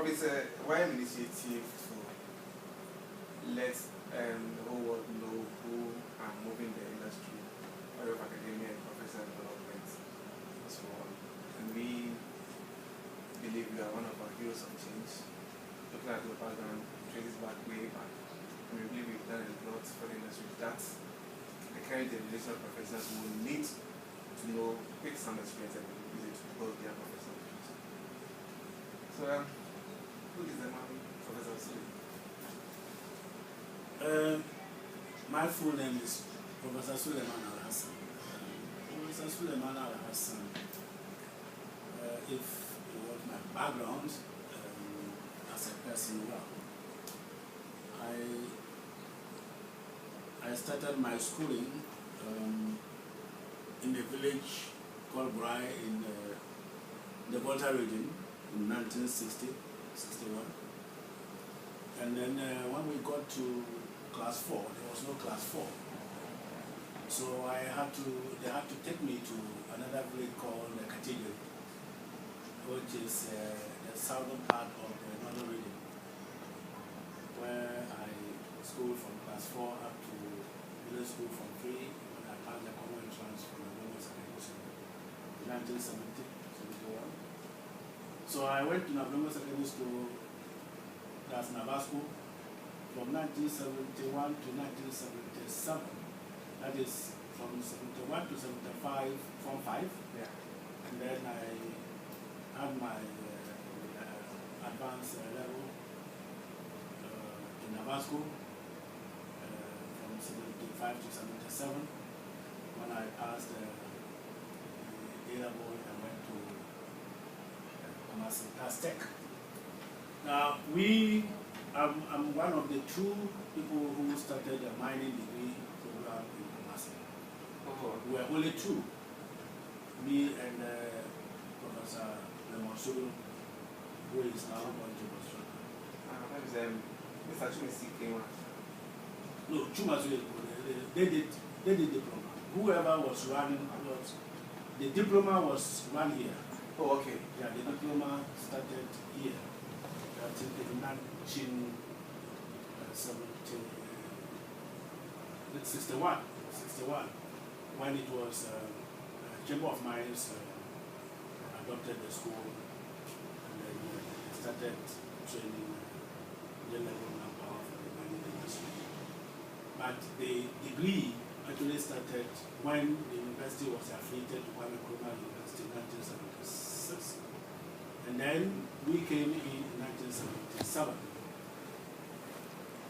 Prof, it's a WAIMM initiative to let the whole world know who are moving the industry of academia and professional development and so on. And we believe we are one of our heroes of change. Looking at the background, traces back way back. And we believe we've done a lot for the industry. That's the current generation of professionals who will need to know, pick some experience and use it to build their professional future. So, who is the man, Professor Sulemana? My full name is Professor Sulemana Alhassan. Professor Sulemana Alhassan, if you want my background as a person, well, I started my schooling in a village called Brai in the Volta region in 1960-61. And then when we got to class 4, there was no class 4. So they had to take me to another village called the Cathedral, which is the southern part of the northern region, where I schooled from class 4 up to middle school from 3, when I passed the common entrance from the Women's Secondary School in 1971. So I went to November Secondary School, that's Navasco, from 1971 to 1977. That is from 71 to 75, from 5. Yeah. And then I had my advanced level in Navasco from 75 to 77. When I passed the A-level, I went to Assoc. Now, I'm one of the 2 people who started the mining degree program in Omari. We were only 2, me and Professor Mensah, who is now going to Australia. Mr. Chumasi came out. No, Chumasi, they did diploma. Whoever was running, the diploma was run here. Oh, okay. Yeah, the diploma started here. I think in 1961, when it was Chamber of Mines adopted the school, and then started training the level manpower for the mining industry. But the degree actually started when the university was affiliated to University in 1976. And then we came in 1977.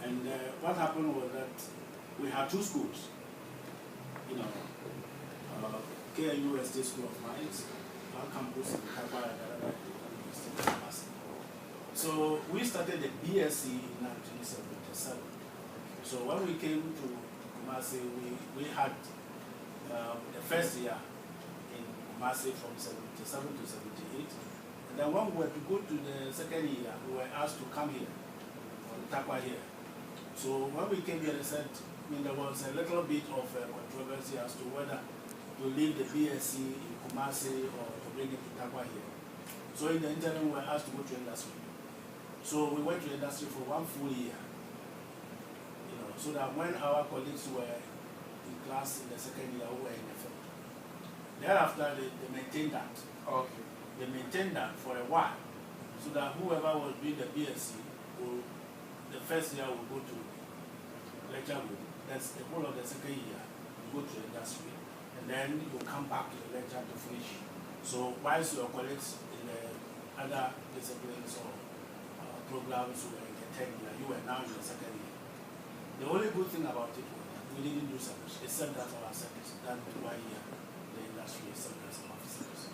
And what happened was that we had 2 schools. You know, KNU State School of Mines, our campus in Tarkwa, and another university campus. So we started the BSc in 1977. So when we came to Kumasi, we had the first year in Kumasi from 77 to 78. And then when we were to go to the second year, we were asked to come here, from Tarkwa here. So when we came here, they said, there was a little bit of controversy as to whether to leave the BSc in Kumasi or to bring it to Tarkwa here. So in the interim, we were asked to go to industry. So we went to industry for 1 full year, you know, so that when our colleagues were in class in the second year, we were in the field. Thereafter, they maintained that. Okay. They maintained that for a while, so that whoever was doing the BSc, the first year will go to lecture room. That's the whole of the second year. You go to industry, and then you come back to the lecture to finish. So whilst your colleagues in the other disciplines or programs were in the 10th year, you were now in the second year. The only good thing about it was that we didn't do service, except that our service. That 1 year, the industry served as our service.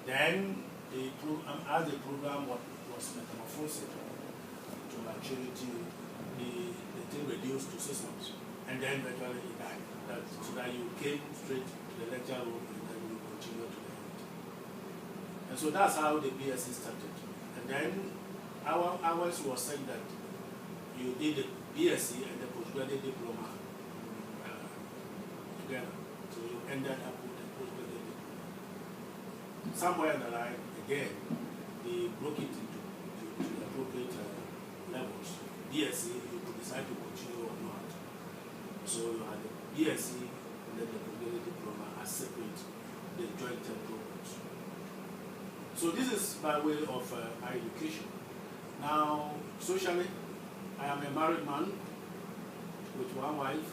Then, as the program was metamorphosed to maturity, the thing reduced to 6 months. And then eventually it died. So that you came straight to the lecture room and then you continue to the end. And so that's how the BSc started. And then ours was saying that you did the BSc and the postgraduate diploma together. So you ended up with the postgraduate diploma. Somewhere in the line, again, they broke it into BSc, you could decide to continue or not. So you had the BSc and then the Postgraduate Diploma as separate, the joint programs. So this is by way of my education. Now, socially, I am a married man with 1 wife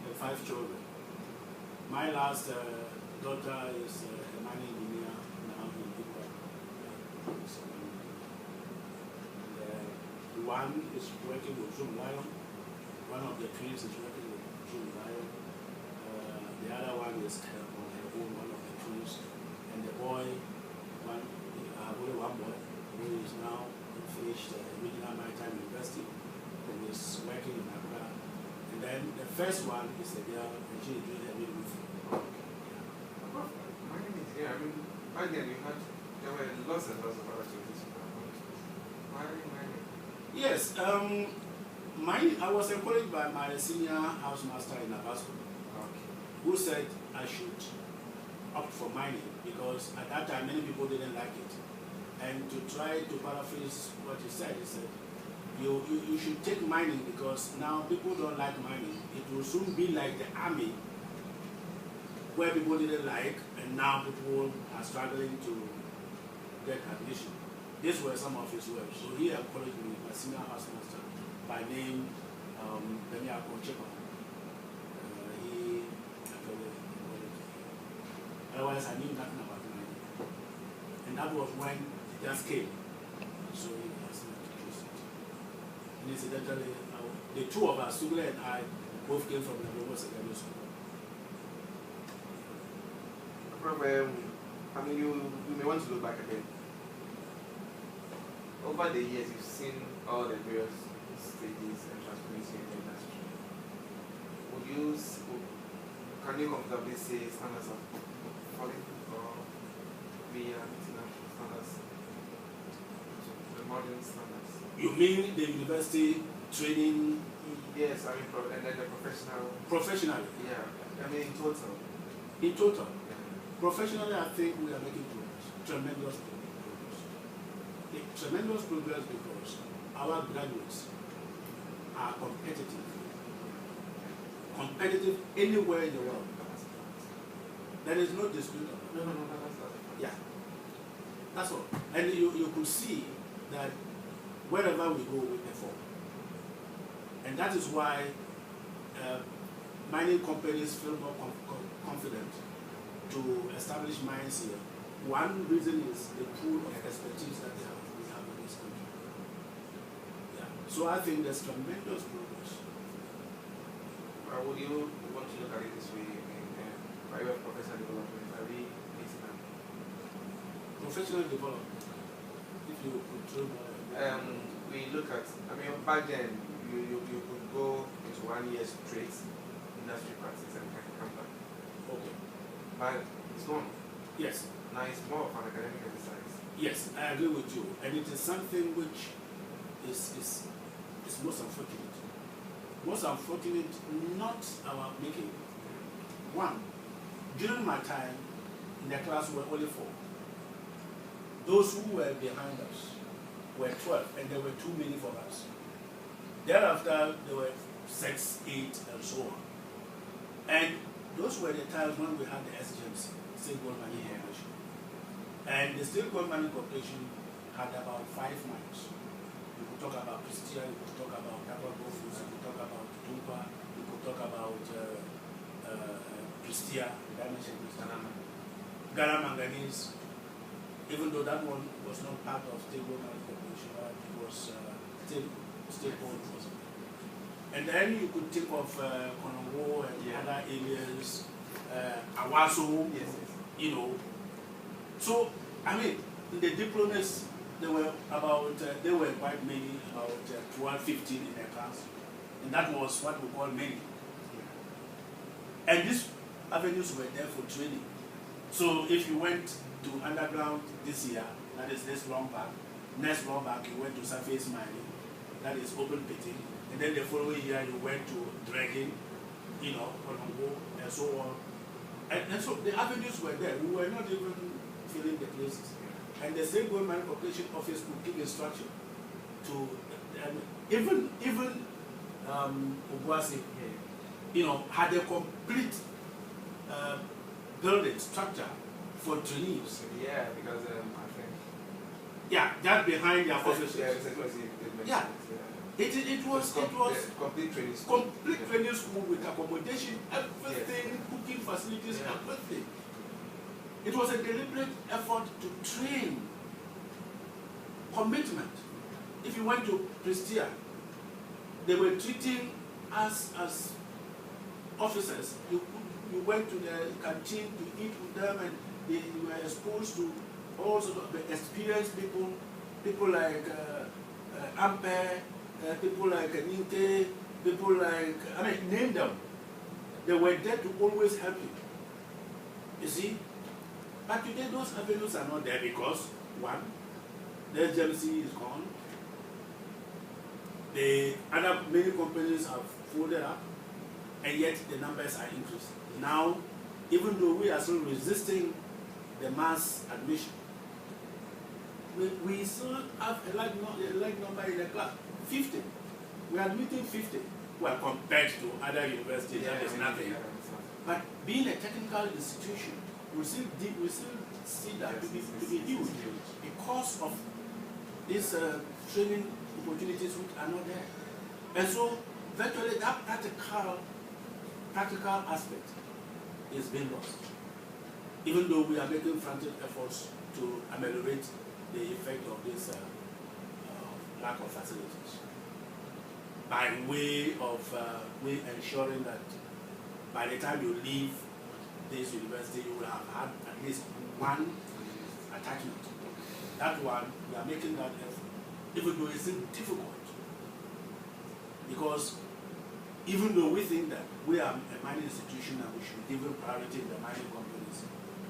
and 5 children. My last daughter is a mining engineer now in Dubai. One is working with Sulemana. One of the twins is working with Sulemana. The other one is on her own, one of the twins. And the boy, only one boy, who is now finished Regional Maritime University and is working in Accra. And then the first one is a girl, and she is doing a midwifery. My name is here. I mean, back then there were lots and lots of other activities. Yes, I was encouraged by my senior housemaster in Assoc, who said I should opt for mining because at that time many people didn't like it. And to try to paraphrase what he said you should take mining because now people don't like mining. It will soon be like the army where people didn't like and now people are struggling to get admission. These were some of his words. So he encouraged me, my senior housemaster, by name Bemia Konchepa. He actually encouraged me. Otherwise, I knew nothing about mining. And that was when it just came. So he asked me to choose it. And incidentally, the two of us, Sule and I, both came from the local secondary school. Prof, I mean, you may want to look back again. Over the years, you've seen all the various stages and transparency in the industry. Can you comfortably say standards are falling or via international standards, the modern standards? You mean the university training? Yes, I mean, and then the professional. Professionally? Yeah, I mean in total. In total? Yeah. Professionally, I think we are making progress, tremendous progress. Tremendous progress because our graduates are competitive anywhere in the world. There is no dispute about it. No, that's yeah, that's all. And you could see that wherever we go, we perform. And that is why mining companies feel more confident to establish mines here. One reason is the pool of expertise that we have in this country. Yeah. So I think there's tremendous progress. Would you want to look at it this way? By way of professional development, are we mixing up? Professional development. If you could throw more. We look at. I mean, back then you could go into 1 year straight industry practice and come back. Okay. But it's gone. Yes. Now it's more of an academic exercise. Yes, I agree with you. And it is something which is most unfortunate. Most unfortunate, not our making. One, during my time in the class were only 4. Those who were behind us were 12, and there were too many for us. Thereafter, there were 6, 8, and so on. And those were the times when we had the SGMC, State Gold Mining Corporation. And the State Gold Mining Corporation had about 5 mines. You could talk about Pristia, you could talk about Tarkwa, you could talk about Tarkwa, you could talk about Pristia, Ghana Manganese. Even though that one was not part of State Gold Mining Corporation, it was State Gold. And then you could think of Konongo and other areas, Awaso, you know. So, I mean, the diplomats, there were quite many, about 12, 15 in their class. And that was what we call many. And these avenues were there for training. So if you went to underground this year, that is this long back, next long back you went to surface mining, that is open pitting, and then the following year you went to dredging, you know, and so on. And so the avenues were there. We were not even filling the places. And the State Gold Mining Corporation office would give instruction to even Obuasi, you know, had a complete building structure for trainees. Yeah, because I think. Yeah, that behind their offices. Yeah, it was complete training school. Complete training school with accommodation, everything, cooking facilities, everything. It was a deliberate effort to train commitment. If you went to Prestia, they were treating us as officers. You went to the canteen to eat with them, and they were exposed to all sorts of experienced people like Ampe, people like Ninte, people like, I mean, name them. They were there to always help you. You see? But today those avenues are not there because, one, the SGMC is gone. The other many companies have folded up, and yet the numbers are increasing. Now, even though we are still resisting the mass admission, we still have a large number in the class, 50. We are admitting 50. Well, compared to other universities, that is nothing. But being a technical institution, we still see that to be huge because of these training opportunities which are not there. And so, virtually that practical aspect is being lost. Even though we are making frantic efforts to ameliorate the effect of this lack of facilities, by way of ensuring that by the time you leave this university, you will have had at least one attachment. That one, we are making that effort, even though it's still difficult. Because even though we think that we are a mining institution and we should give priority in the mining companies,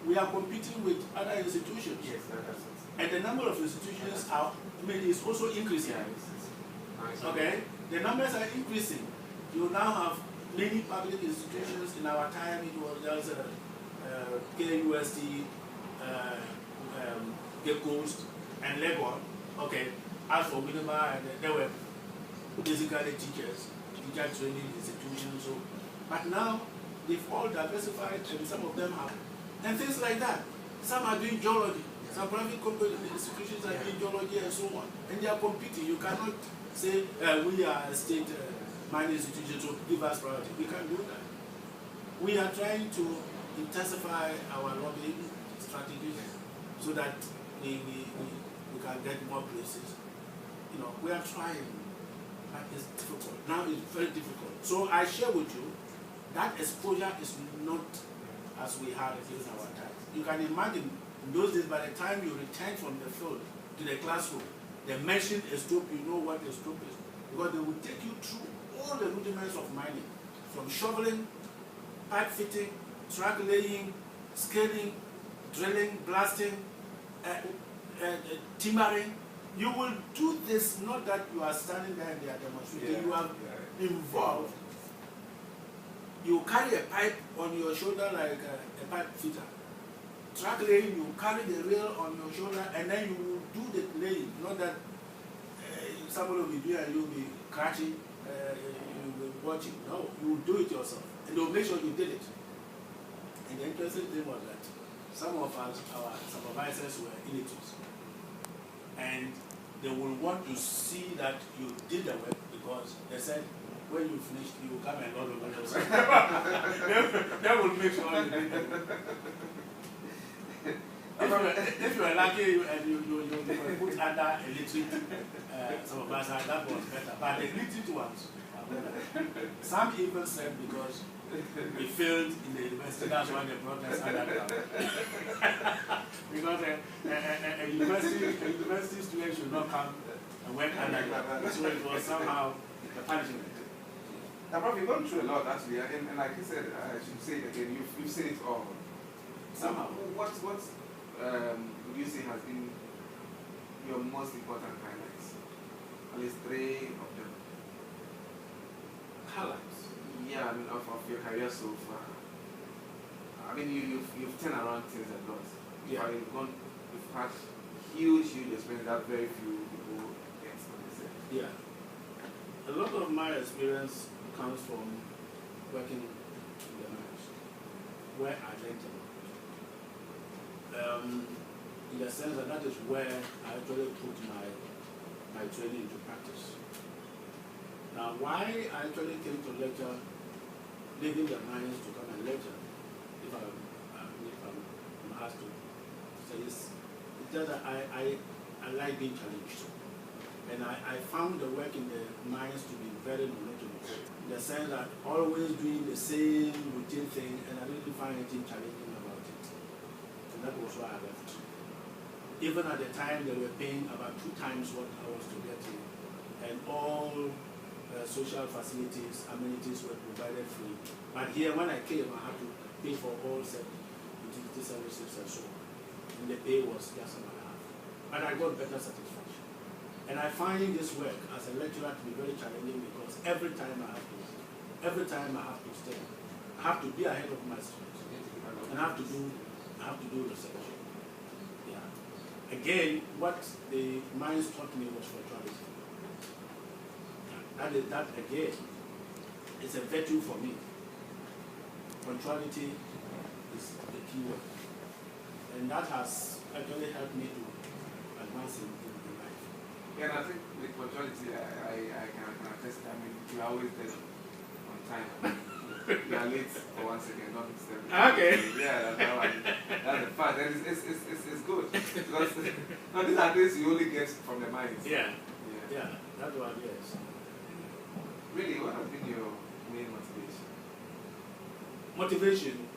we are competing with other institutions. Yes, that's it. And the number of institutions is also increasing. Yeah, okay? The numbers are increasing. You now have many public institutions. In our time, it was just KUST, Cape Coast, and Legon. Okay, as for Minima, they were basically teachers, teacher training institutions. So, but now they've all diversified, and some of them have, and things like that. Some are doing geology. Some private company institutions are doing geology and so on, and they are competing. You cannot say we are a state mining institution, so give us priority. We can't do that. We are trying to intensify our lobbying strategies so that we can get more places. You know, we are trying, but it's difficult. Now it's very difficult. So I share with you that exposure is not as we had in our time. You can imagine in those days, by the time you return from the field to the classroom, they mention a stope, you know what a stope is. Because they will take you through all the rudiments of mining, from shoveling, pipe fitting, track laying, scaling, drilling, blasting, timbering. You will do this, not that you are standing there and they are demonstrating. You are involved. You carry a pipe on your shoulder like a pipe fitter. Track laying, you carry the rail on your shoulder and then you will do the laying. Not that someone will be doing and you will be crashing, you will be watching. No, you will do it yourself. And they will make sure you did it. And the interesting thing was that some of us, our supervisors were illiterates. And they will want to see that you did the work because they said, when you finish, you will come and not over there. They will make sure you did the work. If you are lucky and you were put under illiterate supervisor, that was better. But the illiterate ones, some even said because we failed in the university, that's why they brought us underground. Because a university student should not come and work underground. So it was somehow a punishment. Now, Prof, you've gone through a lot actually, and like you said, I should say it again, you've seen it all. Somehow. What would you say has been your most important highlights? At least 3 of them. Highlights? Yeah, I mean, of your career so far. I mean, you've turned around things a lot. Yeah. You've had huge experience that very few people get. my experience comes from working in the mines, where I learned a lot. In the sense that is where I actually put my training into practice. Now, why I actually came to lecture, leaving the mines to come and lecture, if I'm asked to say this, it's just that I like being challenged. And I found the work in the mines to be very monotonous, in the sense that always doing the same routine thing, and I didn't find anything challenging about it. And that was why I left. Even at the time, they were paying about 2 times what I was to get in, and all social facilities, amenities were provided free. But here, when I came, I had to pay for all utility services and so on. And the pay was just about half. But I got better satisfaction. And I find this work as a lecturer to be very challenging because every time I have to stay, I have to be ahead of my students, and I have to do research. Yeah. Again, what the mines taught me was neutrality. That again is a virtue for me. Punctuality is the key word. And that has actually helped me to advance in life. Yeah, and I think with punctuality, I can attest. I mean, you are always there on time. You are late for 1 second, not step. Okay. Yeah, that's the fact. And it's good. Because these are things you only get from the minds. Yeah, that one, yes. Really, what has been your main motivation? Motivation,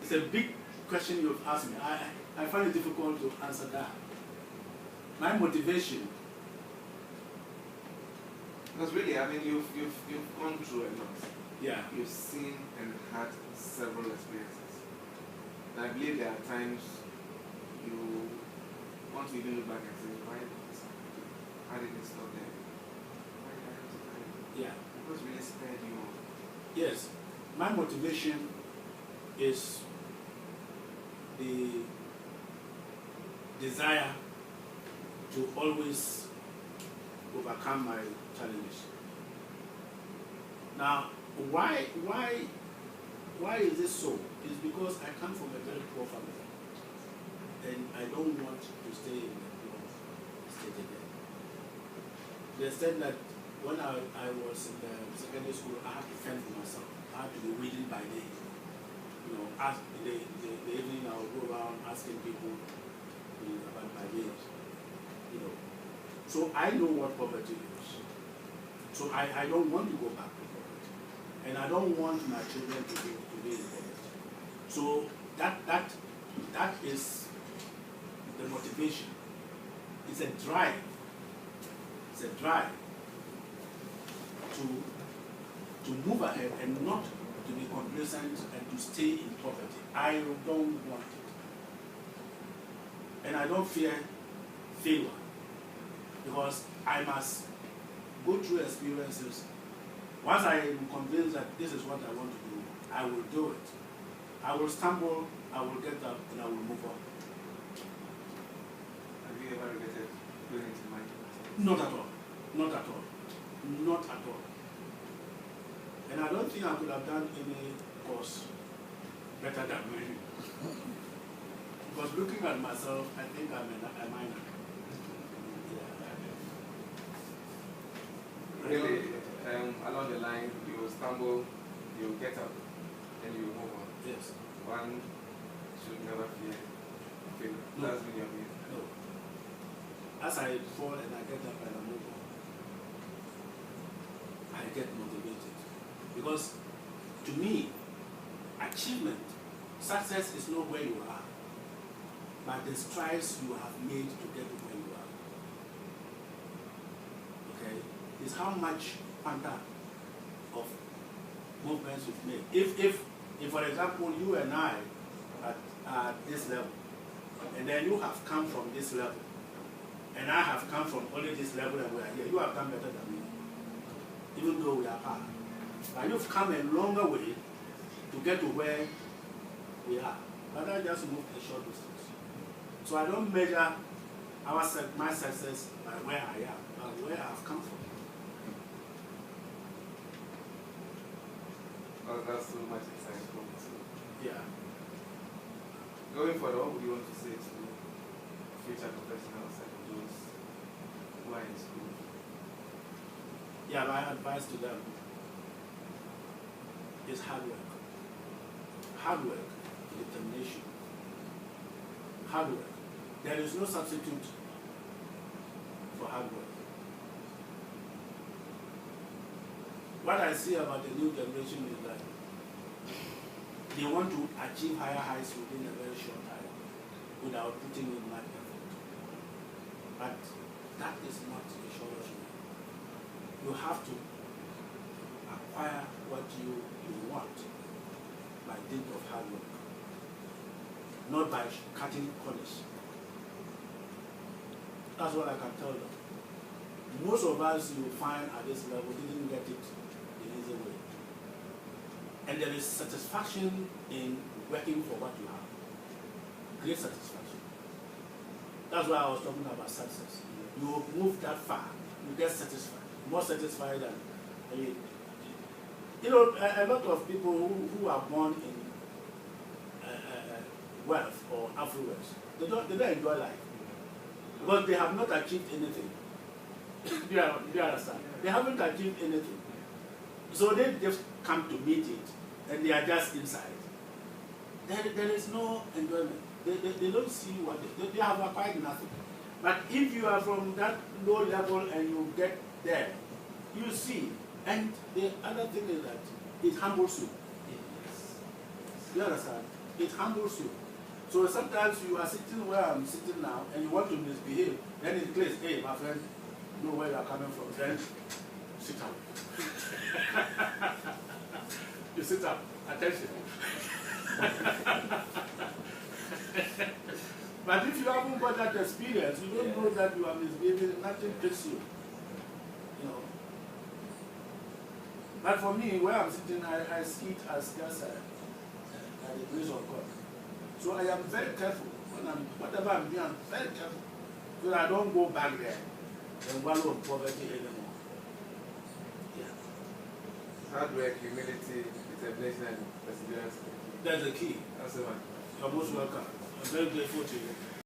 it's a big question you've asked me. I find it difficult to answer that. My motivation. Because really, I mean, you've gone through a lot. Yeah. You've seen and had several experiences. And I believe there are times you want to even look back and say, why did this happen? How did it stop there? Why did I have to time? Yeah. What really spurred you on? Yes. My motivation is the desire to always overcome my challenges. Now, why is this so? It's because I come from a very poor family, and I don't want to stay in the poor state again. They said that when I was in the secondary school, I had to fend for myself. I had to be weeding by day. You know, the evening I would go around asking people about my names. You know, so I know what poverty is. So I don't want to go back to poverty, and I don't want my children to be in poverty. So that is the motivation. It's a drive. It's a drive to move ahead and not to be complacent and to stay in poverty. I don't want it. And I don't fear failure, because I must go through experiences. Once I am convinced that this is what I want to do, I will do it. I will stumble, I will get up, and I will move on. Have you ever regretted going into mining? Not at all. Not at all. Not at all. And I don't think I could have done any course better than mine. Because looking at myself, I think I'm a minor. Really, along the line, you will stumble, you will get up, and you will move on. Yes. One should never fear failure. No. That's been your main. No. As I fall and I get up and I move on, I get motivated. Because to me, achievement, success is not where you are, but the strides you have made to get to where you are. Okay? It's how much quanta of movements you've made. If for example, you and I at this level, and then you have come from this level, and I have come from only this level and we are here, you have done better than me, even though we are apart. But you've come a longer way to get to where we are. But I just moved a short distance. So I don't measure my success by where I am, but where I've come from. Oh, that's so much exciting too. Yeah. Going forward, what would you want to say to future professionals and those who are in school? Yeah, my advice to them is hard work. Hard work, determination. Hard work. There is no substitute for hard work. What I see about the new generation is that they want to achieve higher heights within a very short time without putting in much effort. But that is not a sure way. You have to acquire what you want by dint of hard work, not by cutting corners. That's what I can tell them. Most of us you find at this level didn't get it the easy way. And there is satisfaction in working for what you have. Great satisfaction. That's why I was talking about success. You move that far, you get satisfied. More satisfied than, I mean, you know, a lot of people who are born in wealth or affluence, they don't enjoy life because they have not achieved anything. Do you understand? They haven't achieved anything. So they just come to meet it and they are just inside. There is no enjoyment. They don't see what they have acquired nothing. But if you are from that low level and you get there, you see. And the other thing is that it humbles you. You understand? It humbles you. So sometimes you are sitting where I'm sitting now and you want to misbehave. Then it clears, hey, my friend, you know where you are coming from. Then sit up. You sit up. Attention. But if you haven't got that experience, you don't know that you are misbehaving, nothing takes you. You know. But for me, where I'm sitting, I see it as just the grace of God. So I am very careful. Whatever I'm doing, I'm very careful. So that I don't go back there and wallow in poverty anymore. Yeah. Hard work, humility, determination, and perseverance. That's the key. That's the one. You're most welcome. I'm very grateful to you.